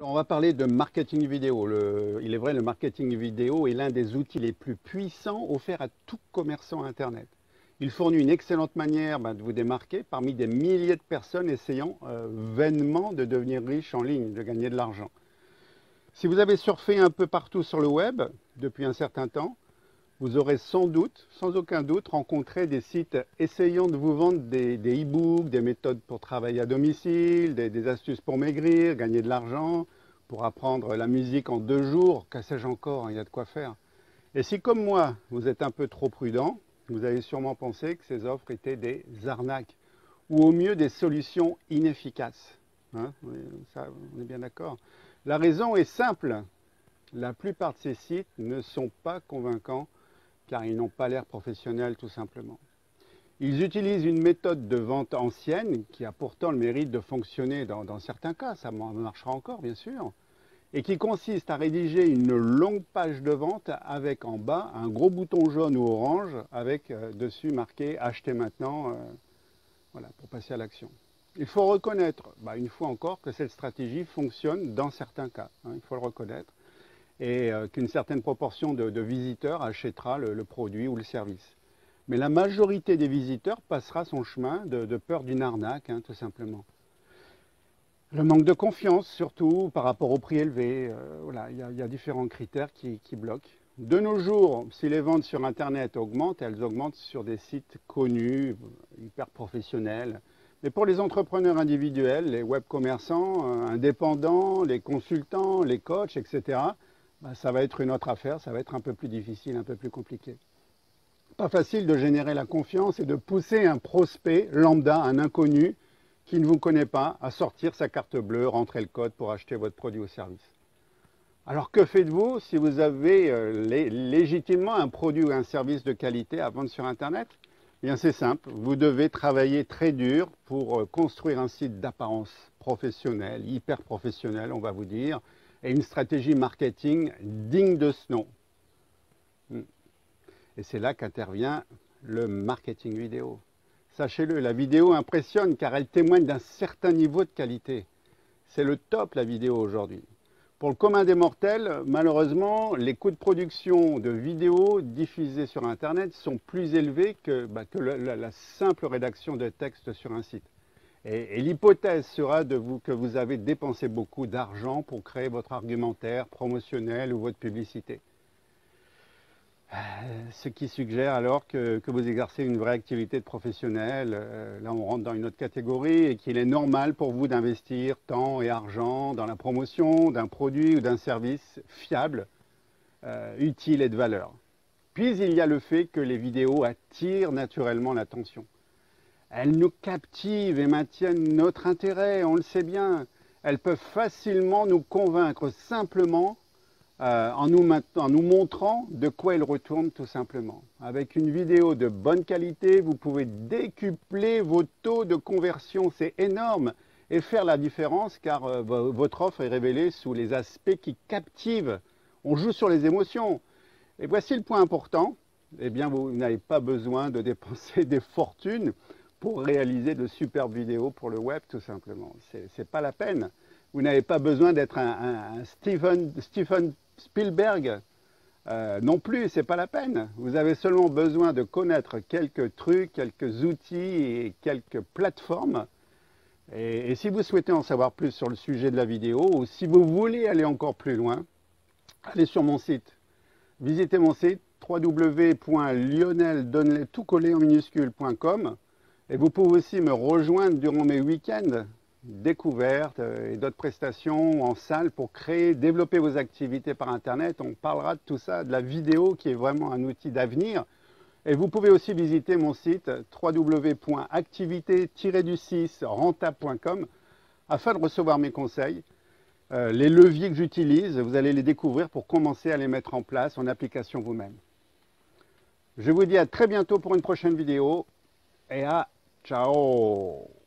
On va parler de marketing vidéo. Il est vrai, le marketing vidéo est l'un des outils les plus puissants offerts à tout commerçant Internet. Il fournit une excellente manière de vous démarquer parmi des milliers de personnes essayant vainement de devenir riches en ligne, de gagner de l'argent. Si vous avez surfé un peu partout sur le web depuis un certain temps, vous aurez sans doute, sans aucun doute, rencontré des sites essayant de vous vendre des e-books, des méthodes pour travailler à domicile, des astuces pour maigrir, gagner de l'argent, pour apprendre la musique en 2 jours, que sais-je encore, il y a de quoi faire. Et si, comme moi, vous êtes un peu trop prudent, vous avez sûrement pensé que ces offres étaient des arnaques, ou au mieux des solutions inefficaces. Hein, ça, on est bien d'accord. La raison est simple. La plupart de ces sites ne sont pas convaincants car ils n'ont pas l'air professionnels tout simplement. Ils utilisent une méthode de vente ancienne qui a pourtant le mérite de fonctionner dans certains cas, ça marchera encore bien sûr, et qui consiste à rédiger une longue page de vente avec en bas un gros bouton jaune ou orange avec dessus marqué « Acheter maintenant », voilà, pour passer à l'action. Il faut reconnaître, une fois encore, que cette stratégie fonctionne dans certains cas, hein, il faut le reconnaître, et qu'une certaine proportion de visiteurs achètera le produit ou le service. Mais la majorité des visiteurs passera son chemin de peur d'une arnaque, hein, tout simplement. Le manque de confiance, surtout par rapport au prix élevé, voilà, il y a différents critères qui bloquent. De nos jours, si les ventes sur Internet augmentent, elles augmentent sur des sites connus, hyper professionnels. Mais pour les entrepreneurs individuels, les web commerçants, indépendants, les consultants, les coachs, etc., ça va être une autre affaire, ça va être un peu plus difficile, un peu plus compliqué. Pas facile de générer la confiance et de pousser un prospect lambda, un inconnu, qui ne vous connaît pas, à sortir sa carte bleue, rentrer le code pour acheter votre produit ou service. Alors que faites-vous si vous avez légitimement un produit ou un service de qualité à vendre sur Internet? Eh bien c'est simple, vous devez travailler très dur pour construire un site d'apparence professionnelle, hyper professionnel on va vous dire, et une stratégie marketing digne de ce nom. Et c'est là qu'intervient le marketing vidéo. Sachez-le, la vidéo impressionne car elle témoigne d'un certain niveau de qualité. C'est le top la vidéo aujourd'hui. Pour le commun des mortels, malheureusement, les coûts de production de vidéos diffusées sur Internet sont plus élevés que la simple rédaction de texte sur un site. Et l'hypothèse sera que vous avez dépensé beaucoup d'argent pour créer votre argumentaire promotionnel ou votre publicité. Ce qui suggère alors que vous exercez une vraie activité de professionnel. Là, on rentre dans une autre catégorie et qu'il est normal pour vous d'investir temps et argent dans la promotion d'un produit ou d'un service fiable, utile et de valeur. Puis, il y a le fait que les vidéos attirent naturellement l'attention. Elles nous captivent et maintiennent notre intérêt, on le sait bien. Elles peuvent facilement nous convaincre simplement en nous montrant de quoi ils retournent tout simplement. Avec une vidéo de bonne qualité, vous pouvez décupler vos taux de conversion, c'est énorme, et faire la différence car votre offre est révélée sous les aspects qui captivent. On joue sur les émotions. Et voici le point important, eh bien vous n'avez pas besoin de dépenser des fortunes pour réaliser de superbes vidéos pour le web tout simplement. C'est pas la peine. Vous n'avez pas besoin d'être un Steven Spielberg non plus, c'est pas la peine. Vous avez seulement besoin de connaître quelques trucs, quelques outils et quelques plateformes. Et si vous souhaitez en savoir plus sur le sujet de la vidéo ou si vous voulez aller encore plus loin, allez sur mon site. Visitez mon site www.lioneldonnelly.com et vous pouvez aussi me rejoindre durant mes week-ends découvertes et d'autres prestations en salle pour développer vos activités par Internet. On parlera de tout ça, de la vidéo qui est vraiment un outil d'avenir. Et vous pouvez aussi visiter mon site www.activité-du6rentable.com afin de recevoir mes conseils. Les leviers que j'utilise, vous allez les découvrir pour commencer à les mettre en place en application vous-même. Je vous dis à très bientôt pour une prochaine vidéo et à ciao!